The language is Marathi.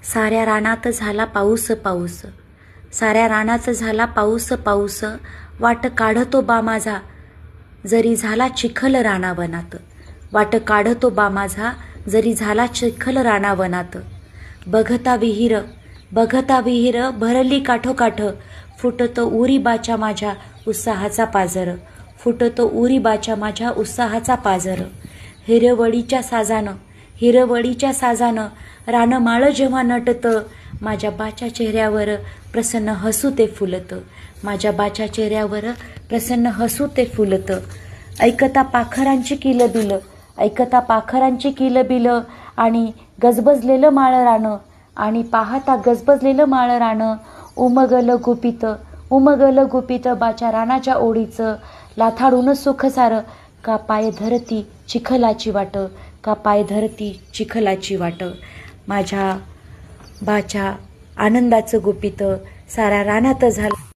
साऱ्या रानात झाला पाऊस पाऊस, साऱ्या रानात झाला पाऊस पाऊस, वाट काढतो बा माझा जरी झाला चिखल रानावनात, वाट काढतो बा माझा जरी झाला चिखल रानावनात. बघता विहीर भरली काठोकाठ, फुटतो उरीबाच्या माझ्या उत्साहाचा पाजर, फुटतो उरीबाच्या माझ्या उत्साहाचा पाजर. हिरवळीच्या साजानं रानमाळ जेव्हा नटतं, माझ्या बाच्या चेहऱ्यावर प्रसन्न हसू ते फुलतं, माझ्या बाच्या चेहऱ्यावर प्रसन्न हसू ते फुलतं. ऐकता पाखरांची किलबिल आणि गजबजलेलं माळ रानं, आणि पाहता गजबजलेलं माळ रानं, उमगलं गुपित बाच्या रानाच्या ओढीचं, लाथाडून सुख सारं, का पाय धरती चिखलाची वाट, का पाय धरती चिखलाची वाट. माझ्या बाच्या आनंदाचं गुपित साऱ्या रानात झालं.